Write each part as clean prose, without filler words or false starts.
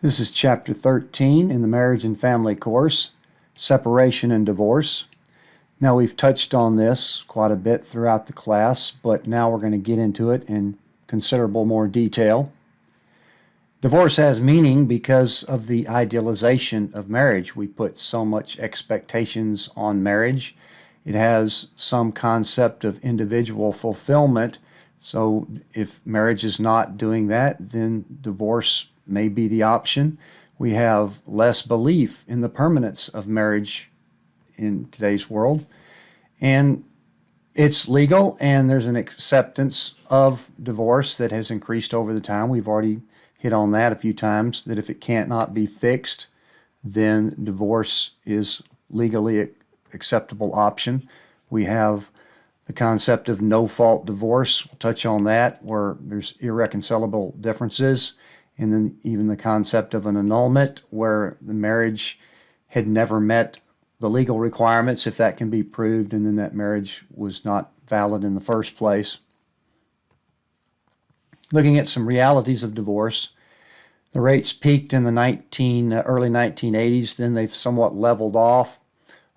This is Chapter 13 in the Marriage and Family course, Separation and Divorce. Now we've touched on this quite a bit throughout the class, but now we're going to get into it in considerable more detail. Divorce has meaning because of the idealization of marriage. We put so much expectations on marriage. It has some concept of individual fulfillment. So if marriage is not doing that, then divorce may be the option. We have less belief in the permanence of marriage in today's world. And it's legal, and there's an acceptance of divorce that has increased over the time. We've already hit on that a few times, that if it can't not be fixed, then divorce is legally acceptable option. We have the concept of no-fault divorce. We'll touch on that, where there's irreconcilable differences. And then even the concept of an annulment, where the marriage had never met the legal requirements, if that can be proved, and then that marriage was not valid in the first place. Looking at some realities of divorce, the rates peaked in the early 1980s, then they've somewhat leveled off.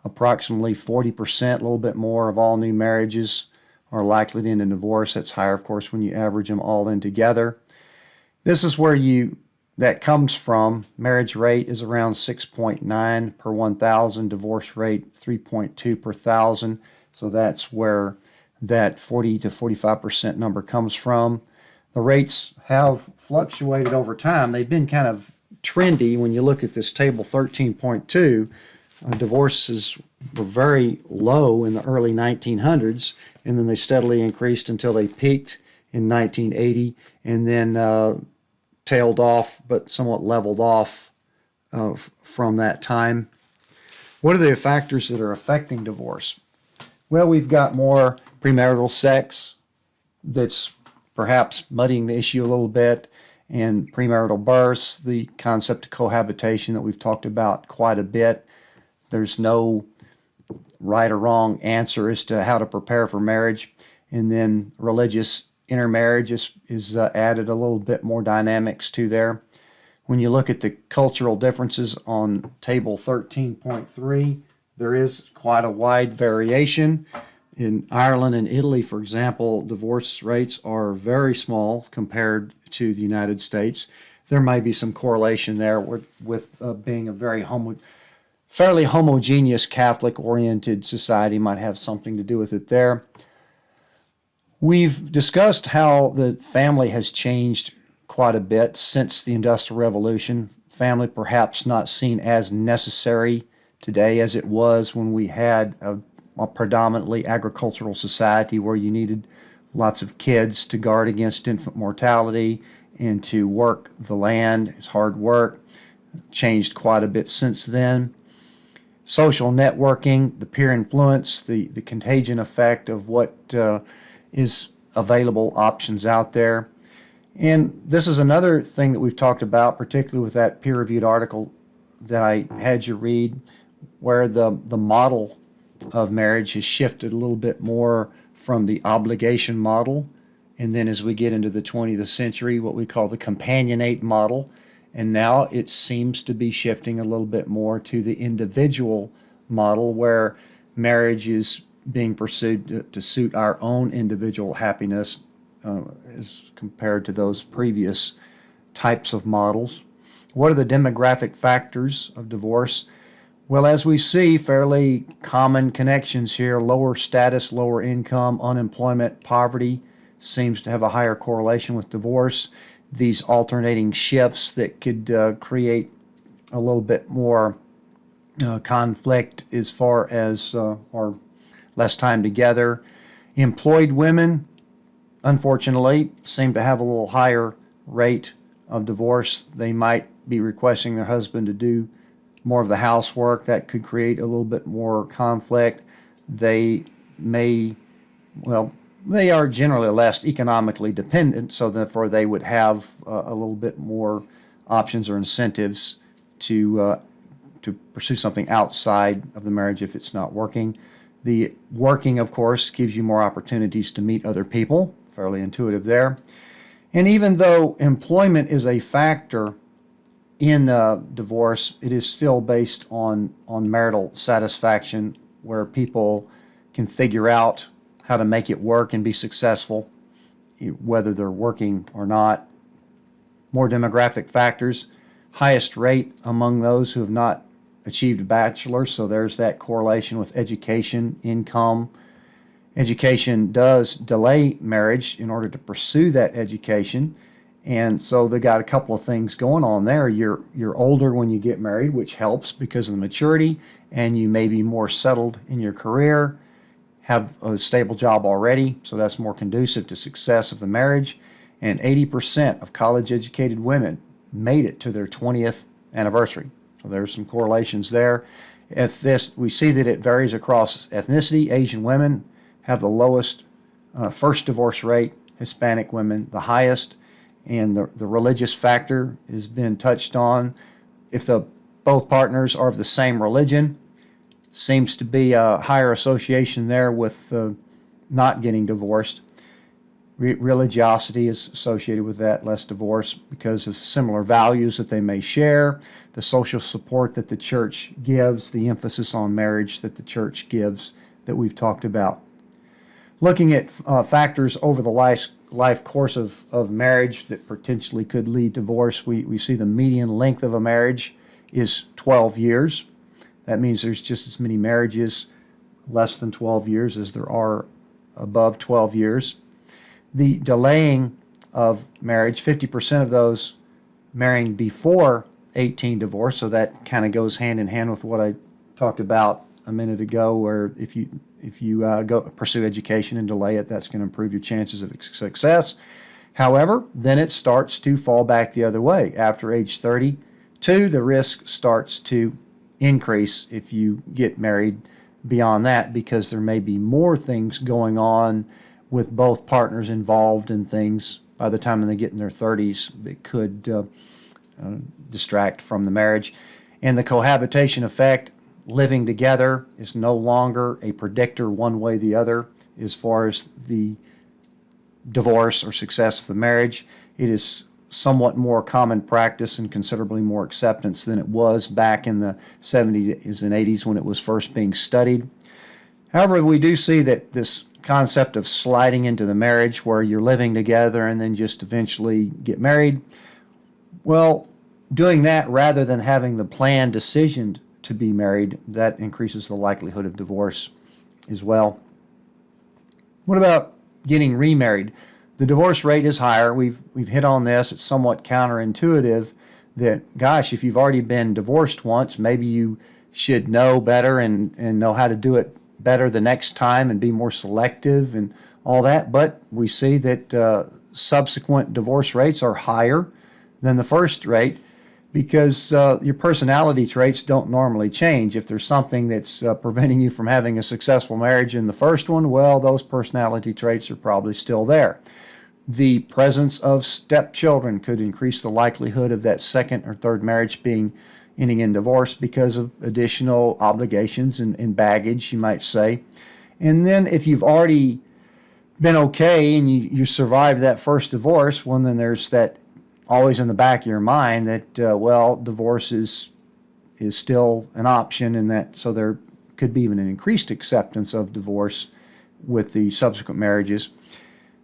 Approximately 40%, a little bit more, of all new marriages are likely to end in divorce. That's higher, of course, when you average them all in together. This is where that comes from. Marriage rate is around 6.9 per 1,000, divorce rate 3.2 per 1,000. So that's where that 40 to 45% number comes from. The rates have fluctuated over time. They've been kind of trendy. When you look at this table 13.2, divorces were very low in the early 1900s, and then they steadily increased until they peaked in 1980, and then tailed off, but somewhat leveled off from that time. What are the factors that are affecting divorce? Well, we've got more premarital sex that's perhaps muddying the issue a little bit, and premarital births, the concept of cohabitation that we've talked about quite a bit. There's no right or wrong answer as to how to prepare for marriage. And then religious intermarriage is added a little bit more dynamics to there. When you look at the cultural differences on table 13.3, there is quite a wide variation. In Ireland and Italy, for example, divorce rates are very small compared to the United States. There may be some correlation there with being a very fairly homogeneous Catholic-oriented society, might have something to do with it there. We've discussed how the family has changed quite a bit since the Industrial Revolution. Family perhaps not seen as necessary today as it was when we had a predominantly agricultural society, where you needed lots of kids to guard against infant mortality and to work the land. It's hard work. Changed quite a bit since then. Social networking, the peer influence, the contagion effect of what is available options out there. And this is another thing that we've talked about, particularly with that peer-reviewed article that I had you read, where the model of marriage has shifted a little bit more from the obligation model, and then as we get into the 20th century, what we call the companionate model. And now it seems to be shifting a little bit more to the individual model, where marriage is being pursued to suit our own individual happiness as compared to those previous types of models. What are the demographic factors of divorce? Well, as we see, fairly common connections here: lower status, lower income, unemployment, poverty seems to have a higher correlation with divorce. These alternating shifts that could create a little bit more conflict as far as or less time together. Employed women, unfortunately, seem to have a little higher rate of divorce. They might be requesting their husband to do more of the housework. That could create a little bit more conflict. They are generally less economically dependent, so therefore they would have a little bit more options or incentives to pursue something outside of the marriage if it's not working. The working, of course, gives you more opportunities to meet other people, fairly intuitive there. And even though employment is a factor, in divorce, it is still based on marital satisfaction, where people can figure out how to make it work and be successful, whether they're working or not. More demographic factors, highest rate among those who have not achieved a bachelor, so there's that correlation with education, income. Education does delay marriage in order to pursue that education. And so they got a couple of things going on there. You're older when you get married, which helps because of the maturity, and you may be more settled in your career, have a stable job already, so that's more conducive to success of the marriage. And 80% of college-educated women made it to their 20th anniversary. So there's some correlations there. We see that it varies across ethnicity. Asian women have the lowest first divorce rate, Hispanic women the highest, and the religious factor has been touched on. If both partners are of the same religion, seems to be a higher association there with not getting divorced. Religiosity is associated with that, less divorce because of similar values that they may share, the social support that the church gives, the emphasis on marriage that the church gives that we've talked about. Looking at factors over the life course of marriage that potentially could lead to divorce, we see the median length of a marriage is 12 years. That means there's just as many marriages less than 12 years as there are above 12 years. The delaying of marriage, 50% of those marrying before 18 divorce, so that kind of goes hand in hand with what I talked about a minute ago, where if you go pursue education and delay it, that's going to improve your chances of success. However, then it starts to fall back the other way. After age 32, the risk starts to increase if you get married beyond that, because there may be more things going on with both partners involved in things by the time they get in their 30s that could distract from the marriage. And the cohabitation effect, living together, is no longer a predictor one way or the other as far as the divorce or success of the marriage. It is somewhat more common practice and considerably more acceptance than it was back in the 70s and 80s when it was first being studied. However, we do see that this concept of sliding into the marriage where you're living together and then just eventually get married, well, doing that rather than having the planned decision to be married, that increases the likelihood of divorce as well. What about getting remarried? The divorce rate is higher. We've hit on this. It's somewhat counterintuitive that, gosh, if you've already been divorced once, maybe you should know better and know how to do it better the next time and be more selective and all that. But we see that subsequent divorce rates are higher than the first rate because your personality traits don't normally change. If there's something that's preventing you from having a successful marriage in the first one, well, those personality traits are probably still there. The presence of stepchildren could increase the likelihood of that second or third marriage ending in divorce because of additional obligations and baggage, you might say. And then if you've already been okay and you survived that first divorce, well, then there's that always in the back of your mind that, well, divorce is still an option, and that so there could be even an increased acceptance of divorce with the subsequent marriages.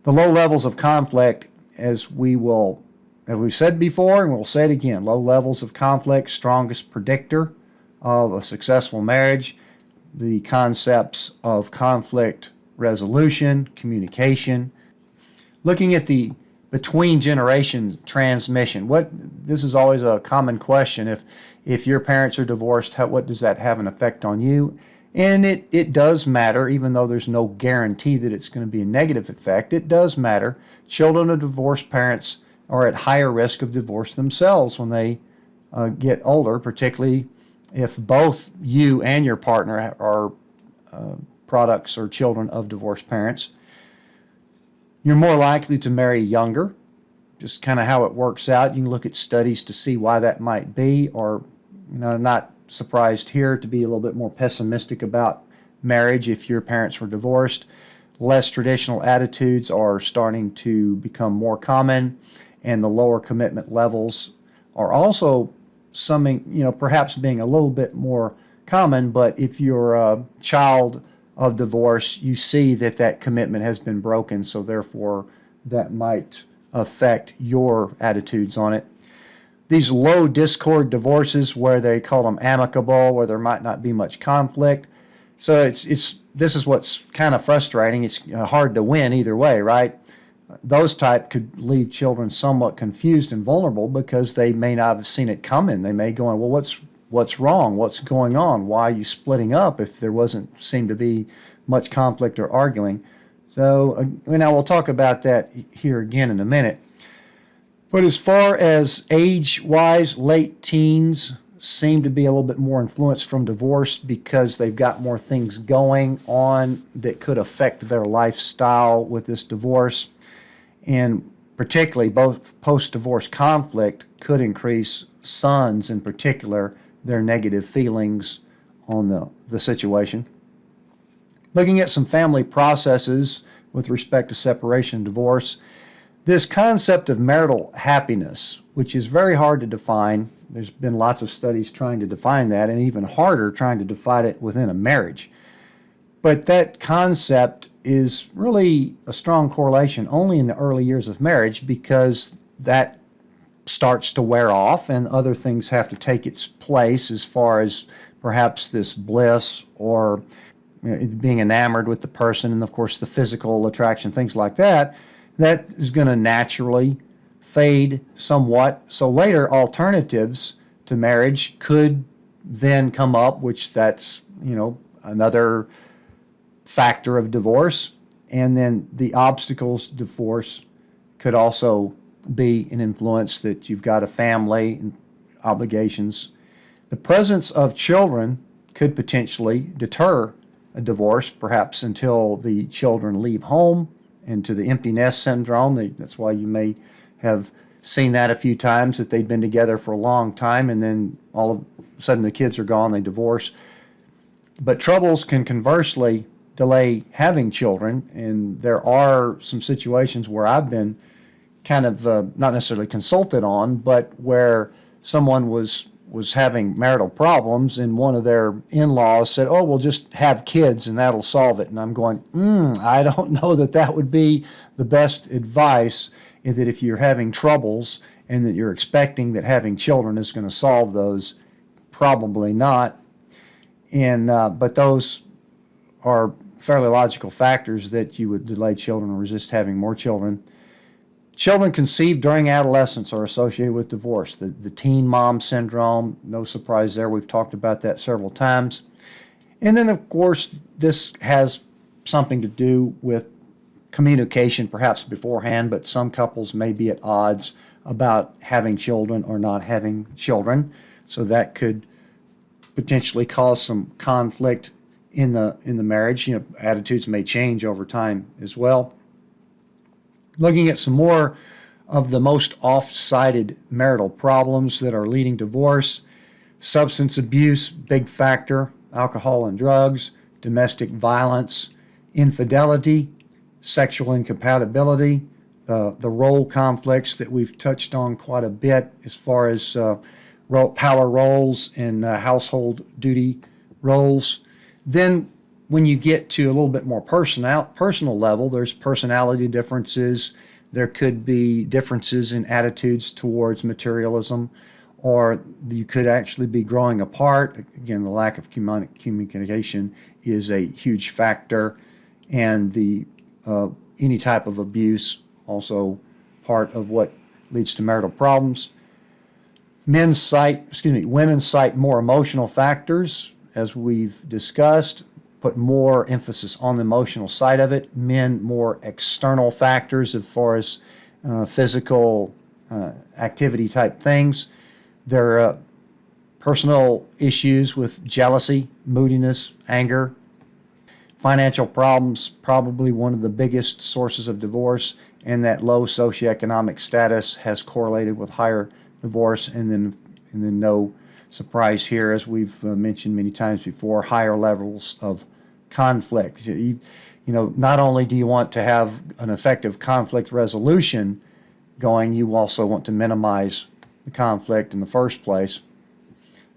The low levels of conflict, as we've said before, and we'll say it again, low levels of conflict, strongest predictor of a successful marriage. The concepts of conflict resolution, communication. Looking at the between generation transmission, this is always a common question. If your parents are divorced, what does that have an effect on you? And it does matter, even though there's no guarantee that it's going to be a negative effect. It does matter. Children of divorced parents are at higher risk of divorce themselves when they get older, particularly if both you and your partner are products or children of divorced parents. You're more likely to marry younger, just kind of how it works out. You can look at studies to see why that might be, or not surprised here to be a little bit more pessimistic about marriage if your parents were divorced. Less traditional attitudes are starting to become more common, and the lower commitment levels are also something, perhaps being a little bit more common, but if you're a child of divorce, you see that that commitment has been broken, so therefore that might affect your attitudes on it. These low discord divorces where they call them amicable, where there might not be much conflict. So this is what's kind of frustrating. It's hard to win either way, right? Those type could leave children somewhat confused and vulnerable because they may not have seen it coming. They may go, well, what's wrong? What's going on? Why are you splitting up if there wasn't seem to be much conflict or arguing? So now we'll talk about that here again in a minute. But as far as age-wise, late teens seem to be a little bit more influenced from divorce because they've got more things going on that could affect their lifestyle with this divorce. And particularly both post-divorce conflict could increase sons in particular their negative feelings on the situation. Looking at some family processes with respect to separation and divorce, this concept of marital happiness, which is very hard to define, there's been lots of studies trying to define that, and even harder trying to define it within a marriage. But that concept is really a strong correlation only in the early years of marriage because that starts to wear off and other things have to take its place as far as perhaps this bliss or being enamored with the person and, of course, the physical attraction, things like that. That is going to naturally fade somewhat. So later alternatives to marriage could then come up, which that's, another factor of divorce. And then the obstacles to divorce could also be an influence that you've got a family and obligations. The presence of children could potentially deter a divorce, perhaps until the children leave home, into the empty nest syndrome. That's why you may have seen that a few times, that they've been together for a long time and then all of a sudden the kids are gone, they divorce. But troubles can conversely delay having children, and there are some situations where I've been kind of not necessarily consulted on, but where someone was having marital problems and one of their in-laws said, oh, we'll just have kids and that'll solve it. And I'm going, I don't know that would be the best advice, is that if you're having troubles and that you're expecting that having children is going to solve those, probably not. And but those are fairly logical factors that you would delay children or resist having more children. Children conceived during adolescence are associated with divorce. The teen mom syndrome, no surprise there. We've talked about that several times. And then, of course, this has something to do with communication, perhaps beforehand, but some couples may be at odds about having children or not having children. So that could potentially cause some conflict in the marriage. Attitudes may change over time as well. Looking at some more of the most oft-cited marital problems that are leading to divorce: substance abuse, big factor, alcohol and drugs, domestic violence, infidelity, sexual incompatibility, the role conflicts that we've touched on quite a bit as far as power roles and household duty roles. Then when you get to a little bit more personal level, there's personality differences. There could be differences in attitudes towards materialism, or you could actually be growing apart. Again, the lack of communication is a huge factor, and the any type of abuse also part of what leads to marital problems. Women cite more emotional factors, as we've discussed, put more emphasis on the emotional side of it. Men, more external factors as far as physical activity type things. There are personal issues with jealousy, moodiness, anger. Financial problems, probably one of the biggest sources of divorce, and that low socioeconomic status has correlated with higher divorce. And then no surprise here, as we've mentioned many times before, higher levels of conflict. Not only do you want to have an effective conflict resolution going, you also want to minimize the conflict in the first place.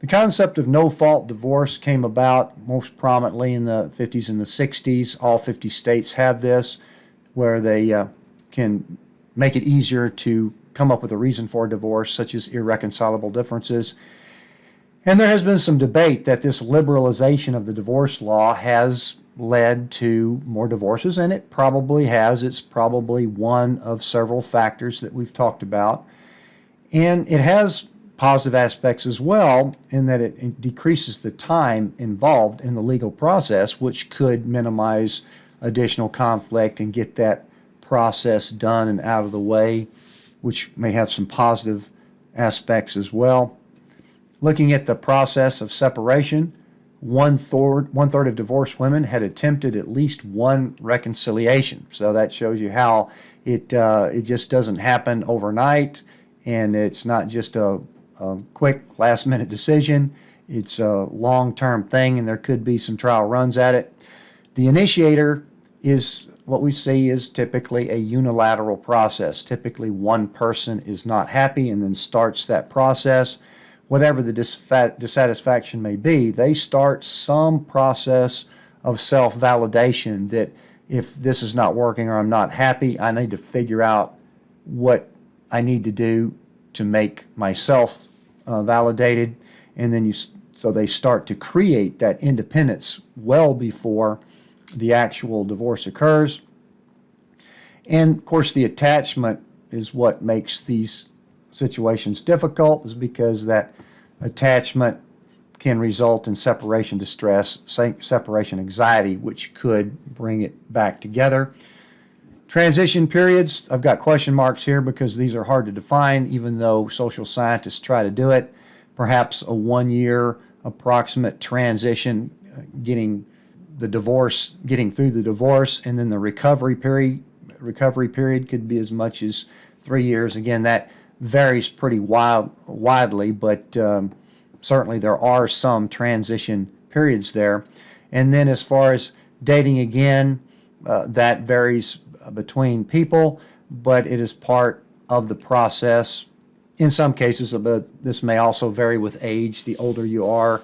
The concept of no-fault divorce came about most prominently in the 50s and the 60s. All 50 states have this, where they can make it easier to come up with a reason for a divorce, such as irreconcilable differences. And there has been some debate that this liberalization of the divorce law has led to more divorces, and it probably has. It's probably one of several factors that we've talked about. And it has positive aspects as well, in that it decreases the time involved in the legal process, which could minimize additional conflict and get that process done and out of the way, which may have some positive aspects as well. Looking at the process of separation, one-third of divorced women had attempted at least one reconciliation. So that shows you how it just doesn't happen overnight, and it's not just a quick last-minute decision. It's a long-term thing, and there could be some trial runs at it. The initiator is what we see is typically a unilateral process. Typically one person is not happy and then starts that process. Whatever the dissatisfaction may be, they start some process of self-validation that if this is not working or I'm not happy, I need to figure out what I need to do to make myself validated. And then so they start to create that independence well before the actual divorce occurs. And of course, the attachment is what makes these situations difficult, is because that attachment can result in separation distress, separation anxiety, which could bring it back together. Transition periods, I've got question marks here because these are hard to define, even though social scientists try to do it. Perhaps a 1-year approximate transition, getting through the divorce, and then the recovery period could be as much as 3 years. Again, that varies pretty widely, but certainly there are some transition periods there. And then as far as dating again, that varies between people, but it is part of the process. In some cases, but this may also vary with age. The older you are,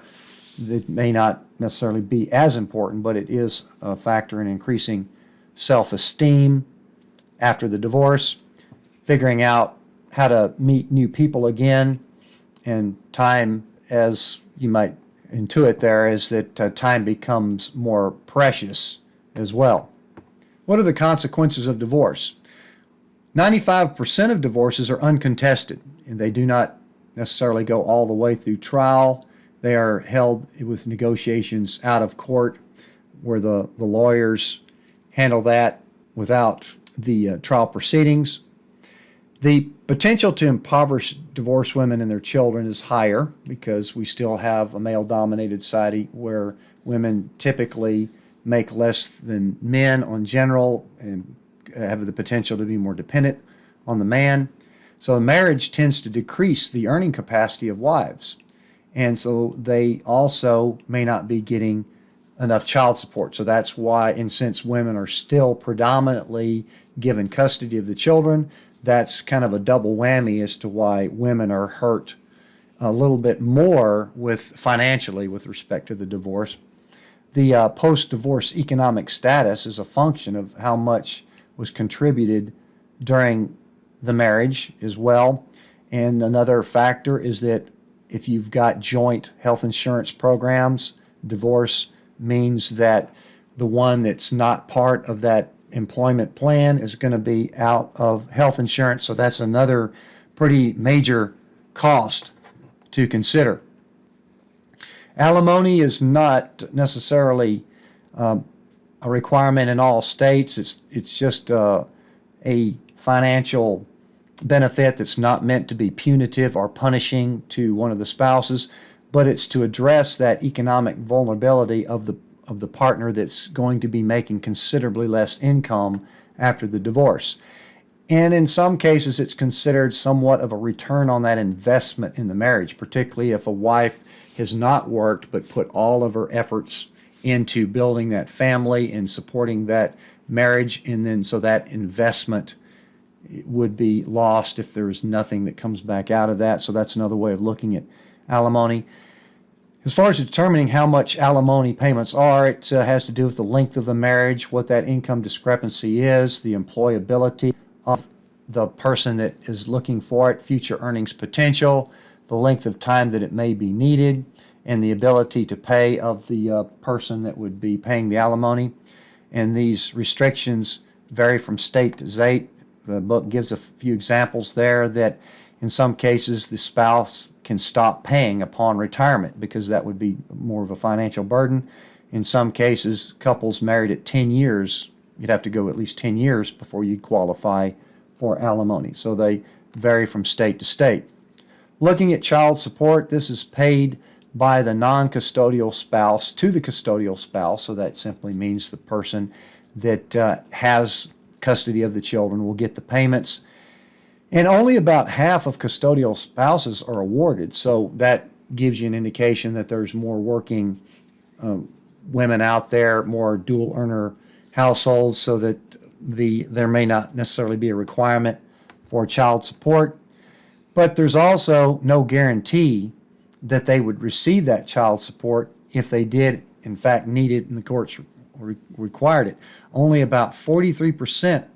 it may not necessarily be as important, but it is a factor in increasing self-esteem after the divorce, figuring out how to meet new people again, and time, as you might intuit there, is that time becomes more precious as well. What are the consequences of divorce? 95% of divorces are uncontested, and they do not necessarily go all the way through trial. They are held with negotiations out of court, where the lawyers handle that without the trial proceedings. The potential to impoverish divorced women and their children is higher, because we still have a male-dominated society where women typically make less than men on general and have the potential to be more dependent on the man. So marriage tends to decrease the earning capacity of wives. And so they also may not be getting enough child support. So that's why, and since women are still predominantly given custody of the children, that's kind of a double whammy as to why women are hurt a little bit more financially with respect to the divorce. The post-divorce economic status is a function of how much was contributed during the marriage as well. And another factor is that if you've got joint health insurance programs, divorce means that the one that's not part of that employment plan is going to be out of health insurance. So that's another pretty major cost to consider. Alimony is not necessarily a requirement in all states. It's just a financial benefit that's not meant to be punitive or punishing to one of the spouses, but it's to address that economic vulnerability of the partner that's going to be making considerably less income after the divorce. And in some cases, it's considered somewhat of a return on that investment in the marriage, particularly if a wife has not worked but put all of her efforts into building that family and supporting that marriage, and then so that investment would be lost if there's nothing that comes back out of that. So that's another way of looking at alimony. As far as determining how much alimony payments are, it has to do with the length of the marriage, what that income discrepancy is, the employability of the person that is looking for it, future earnings potential, the length of time that it may be needed, and the ability to pay of the person that would be paying the alimony. And these restrictions vary from state to state. The book gives a few examples there that in some cases the spouse can stop paying upon retirement because that would be more of a financial burden. In some cases, couples married at 10 years, you'd have to go at least 10 years before you'd qualify for alimony. So they vary from state to state. Looking at child support, this is paid by the non-custodial spouse to the custodial spouse, so that simply means the person that has custody of the children will get the payments. And only about half of custodial spouses are awarded, so that gives you an indication that there's more working women out there, more dual earner households, so that there may not necessarily be a requirement for child support. But there's also no guarantee that they would receive that child support if they did, in fact, need it and the courts required it. Only about 43%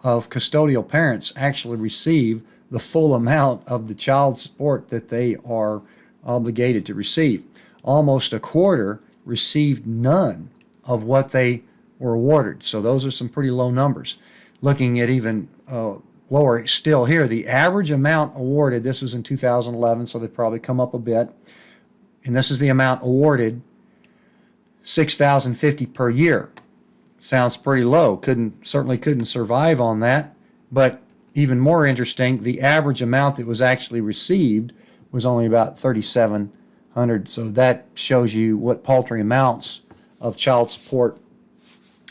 of custodial parents actually receive the full amount of the child support that they are obligated to receive. Almost a quarter received none of what they were awarded. So those are some pretty low numbers. Looking at even lower still here, the average amount awarded, this was in 2011, so they probably come up a bit, and this is the amount awarded, $6,050 per year. Sounds pretty low. Certainly couldn't survive on that. But even more interesting, the average amount that was actually received was only about $3,700. So that shows you what paltry amounts of child support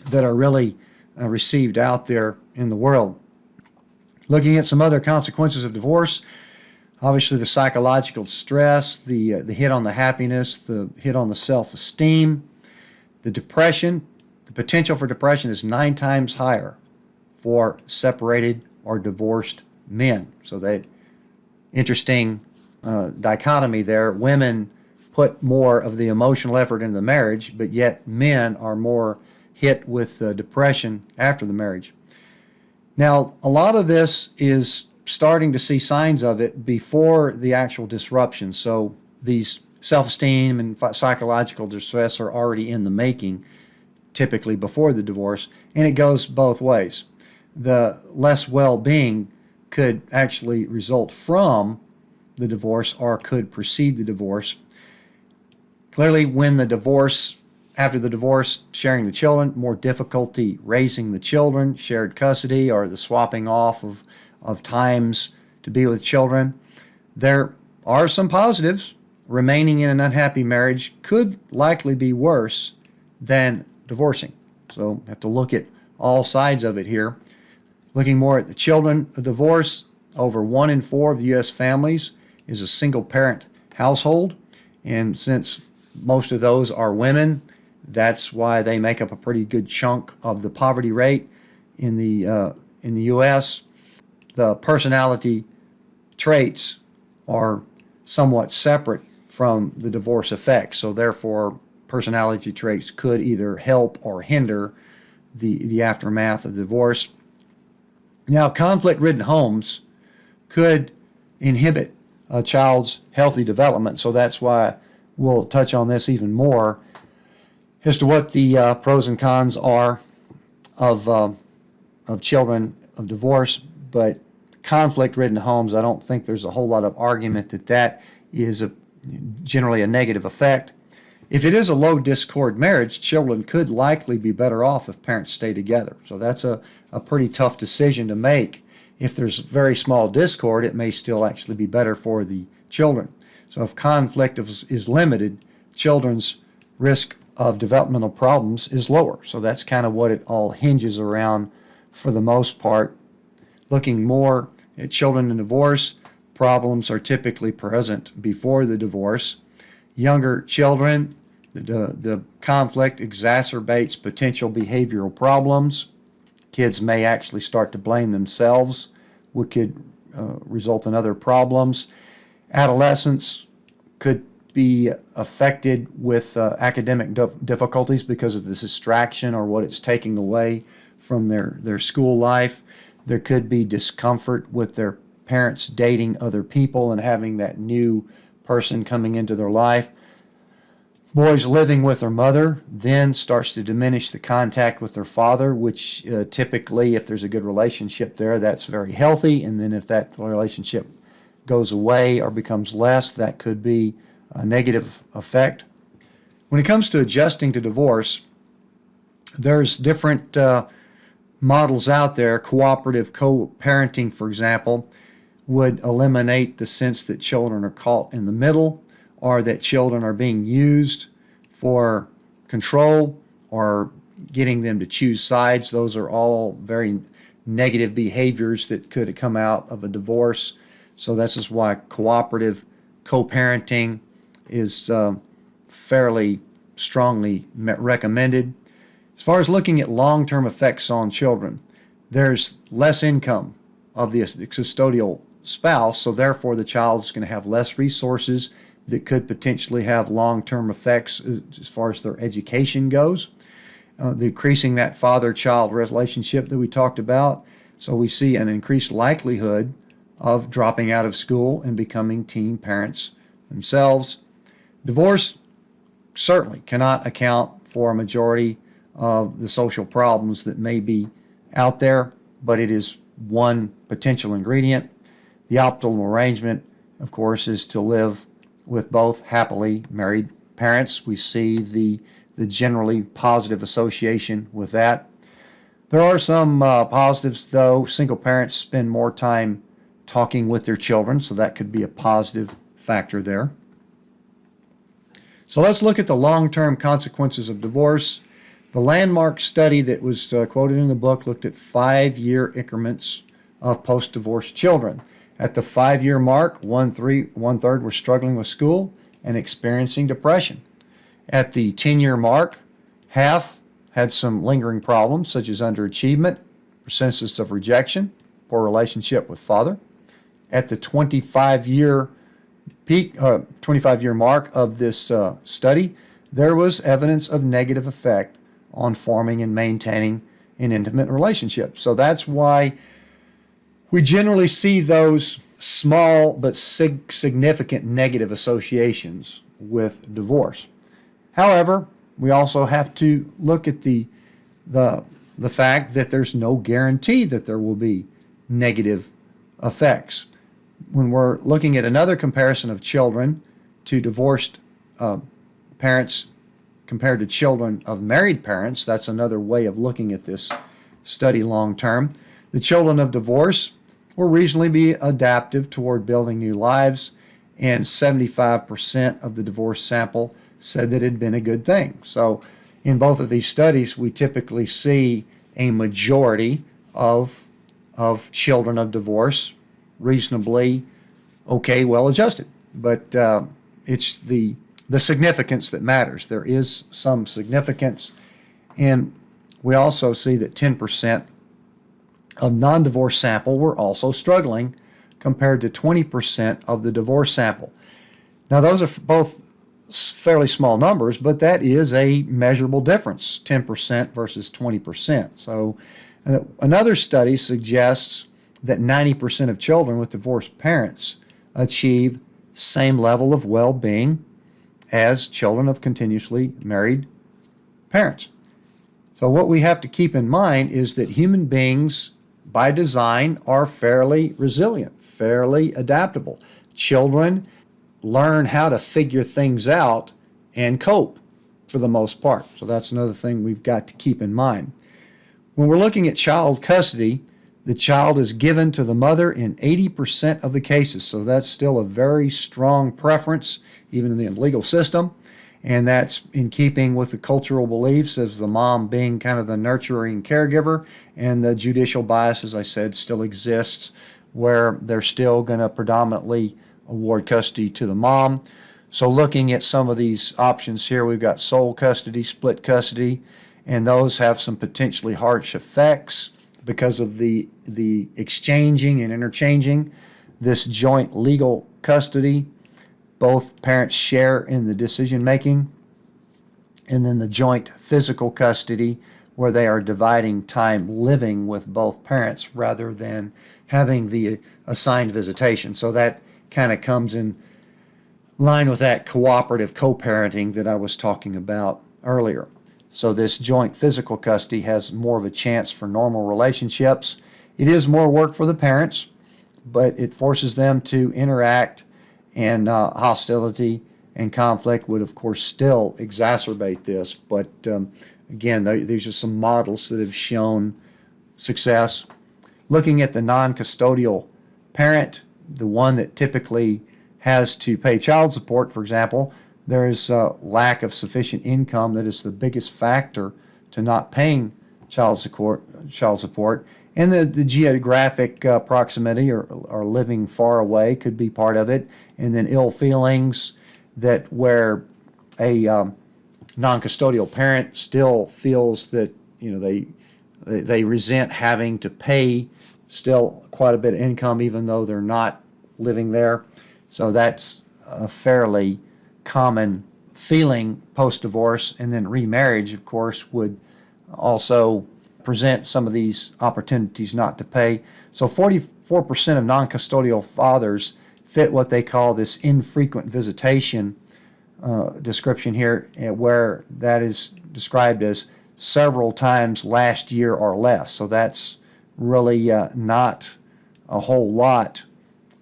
that are really received out there in the world. Looking at some other consequences of divorce, obviously the psychological stress, the hit on the happiness, the hit on the self-esteem, the depression. The potential for depression is 9 times higher for separated or divorced men. So that interesting dichotomy there. Women put more of the emotional effort into the marriage, but yet men are more hit with depression after the marriage. Now, a lot of this is starting to see signs of it before the actual disruption. So these self-esteem and psychological distress are already in the making, typically before the divorce, and it goes both ways. The less well-being could actually result from the divorce or could precede the divorce. Clearly, after the divorce, sharing the children, more difficulty raising the children, shared custody, or the swapping off of times to be with children. There are some positives. Remaining in an unhappy marriage could likely be worse than divorcing. So have to look at all sides of it here. Looking more at the children of divorce, over 1 in 4 of the U.S. families is a single-parent household. And since most of those are women, that's why they make up a pretty good chunk of the poverty rate in the U.S. The personality traits are somewhat separate from the divorce effect. So therefore, personality traits could either help or hinder the aftermath of divorce. Now, conflict-ridden homes could inhibit a child's healthy development. So that's why we'll touch on this even more as to what the pros and cons are of children of divorce. But conflict-ridden homes, I don't think there's a whole lot of argument that is generally a negative effect. If it is a low discord marriage, children could likely be better off if parents stay together. So that's a pretty tough decision to make. If there's very small discord, it may still actually be better for the children. So if conflict is limited, children's risk of developmental problems is lower. So that's kind of what it all hinges around for the most part. Looking more at children in divorce, problems are typically present before the divorce. Younger children, the conflict exacerbates potential behavioral problems. Kids may actually start to blame themselves, which could result in other problems. Adolescents could be affected with academic difficulties because of this distraction or what it's taking away from their school life. There could be discomfort with their parents dating other people and having that new person coming into their life. Boys living with their mother then starts to diminish the contact with their father, which typically, if there's a good relationship there, that's very healthy. And then if that relationship goes away or becomes less, that could be a negative effect. When it comes to adjusting to divorce, there's different models out there. Cooperative co-parenting, for example, would eliminate the sense that children are caught in the middle, or that children are being used for control or getting them to choose sides. Those are all very negative behaviors that could come out of a divorce. So this is why cooperative co-parenting is fairly strongly recommended. As far as looking at long-term effects on children, there's less income of the custodial spouse, so therefore the child is going to have less resources that could potentially have long-term effects as far as their education goes. Decreasing that father-child relationship that we talked about, so we see an increased likelihood of dropping out of school and becoming teen parents themselves. Divorce certainly cannot account for a majority of the social problems that may be out there, but it is one potential ingredient. The optimal arrangement, of course, is to live with both happily married parents. We see the generally positive association with that. There are some positives, though. Single parents spend more time talking with their children, so that could be a positive factor there. So let's look at the long-term consequences of divorce. The landmark study that was quoted in the book looked at 5-year increments of post-divorce children. At the 5-year mark, one-third were struggling with school and experiencing depression. At the 10-year mark, half had some lingering problems such as underachievement, senses of rejection, poor relationship with father. At the 25-year mark of this study, there was evidence of negative effect on forming and maintaining an intimate relationship. So that's why we generally see those small but significant negative associations with divorce. However, we also have to look at the fact that there's no guarantee that there will be negative effects. When we're looking at another comparison of children to divorced parents compared to children of married parents, that's another way of looking at this study long term. The children of divorce will reasonably be adaptive toward building new lives, and 75% of the divorce sample said that it had been a good thing. So in both of these studies, we typically see a majority of children of divorce reasonably okay, well adjusted. But it's the significance that matters. There is some significance, and we also see that 10% of non-divorce sample were also struggling compared to 20% of the divorce sample. Now those are both fairly small numbers, but that is a measurable difference, 10% versus 20%. So another study suggests that 90% of children with divorced parents achieve same level of well-being as children of continuously married parents. So what we have to keep in mind is that human beings by design are fairly resilient, fairly adaptable. Children learn how to figure things out and cope for the most part. So that's another thing we've got to keep in mind. When we're looking at child custody, the child is given to the mother in 80% of the cases. So that's still a very strong preference, even in the legal system. And that's in keeping with the cultural beliefs as the mom being kind of the nurturing caregiver, and the judicial bias, as I said, still exists where they're still going to predominantly award custody to the mom. So looking at some of these options here, we've got sole custody, split custody, and those have some potentially harsh effects because of the exchanging and interchanging this joint legal custody. both parents share in the decision making, and then the joint physical custody, where they are dividing time living with both parents rather than having the assigned visitation. So that kind of comes in line with that cooperative co-parenting that I was talking about earlier. So this joint physical custody has more of a chance for normal relationships. It is more work for the parents, but it forces them to interact, and hostility and conflict would, of course, still exacerbate this. But again, these are some models that have shown success. Looking at the non-custodial parent, the one that typically has to pay child support, for example, there is a lack of sufficient income that is the biggest factor to not paying child support. And the geographic proximity or living far away could be part of it. And then ill feelings, that where a non-custodial parent still feels that they resent having to pay still quite a bit of income even though they're not living there. So that's a fairly common feeling post-divorce. And then remarriage, of course, would also present some of these opportunities not to pay. So 44% of non-custodial fathers fit what they call this infrequent visitation description here, where that is described as several times last year or less. So that's really not a whole lot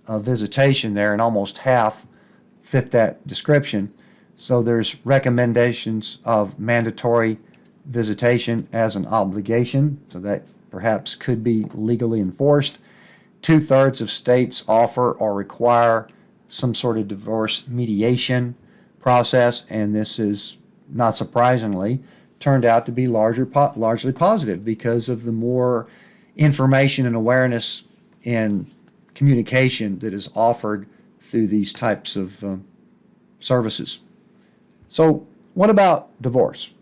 of visitation there, and almost half fit that description. So there's recommendations of mandatory visitation as an obligation, so that perhaps could be legally enforced. 2/3 of states offer or require some sort of divorce mediation process, and this is, not surprisingly, turned out to be largely positive because of the more information and awareness and communication that is offered through these types of services. So what about divorce?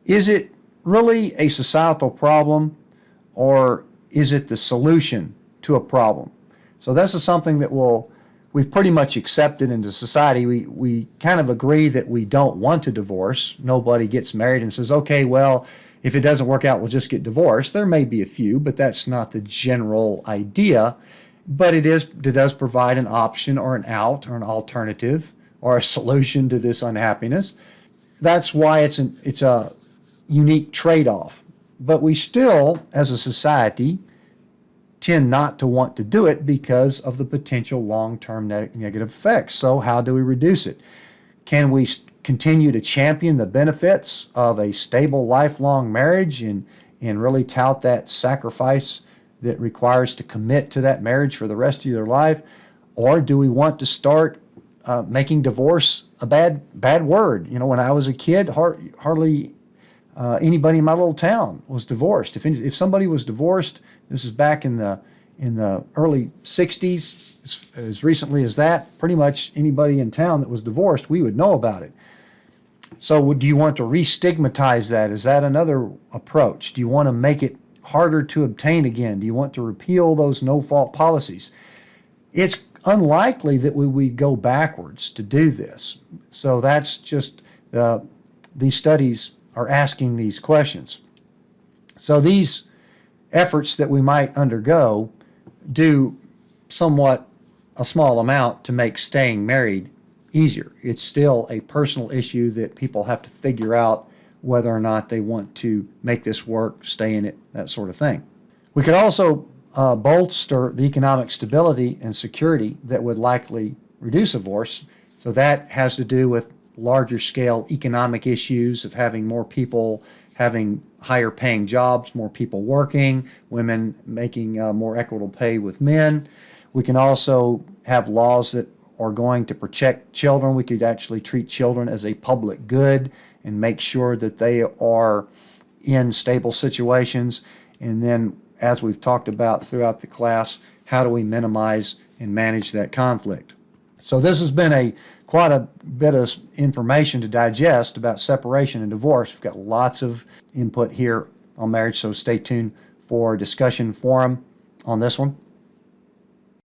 Is it really a societal problem, or is it the solution to a problem? So this is something that we've pretty much accepted into society. We kind of agree that we don't want to divorce. Nobody gets married and says, okay, well, if it doesn't work out, we'll just get divorced. There may be a few, but that's not the general idea. But it does provide an option or an out or an alternative or a solution to this unhappiness. That's why it's a unique trade-off. But we still, as a society, tend not to want to do it because of the potential long-term negative effects. So how do we reduce it? Can we continue to champion the benefits of a stable lifelong marriage and really tout that sacrifice that requires to commit to that marriage for the rest of your life? Or do we want to start making divorce a bad word? When I was a kid, hardly anybody in my little town was divorced. If somebody was divorced, this is back in the early 60s, as recently as that, pretty much anybody in town that was divorced, we would know about it. So do you want to re-stigmatize that? Is that another approach? Do you want to make it harder to obtain again? Do you want to repeal those no-fault policies? It's unlikely that we would go backwards to do this. So that's just, these studies are asking these questions. So these efforts that we might undergo do somewhat a small amount to make staying married easier. It's still a personal issue that people have to figure out whether or not they want to make this work, stay in it, that sort of thing. We could also bolster the economic stability and security that would likely reduce divorce. So that has to do with larger scale economic issues of having more people having higher paying jobs, more people working, women making more equitable pay with men. We can also have laws that are going to protect children. We could actually treat children as a public good and make sure that they are in stable situations. And then, as we've talked about throughout the class, how do we minimize and manage that conflict? So this has been quite a bit of information to digest about separation and divorce. We've got lots of input here on marriage, so stay tuned for a discussion forum on this one.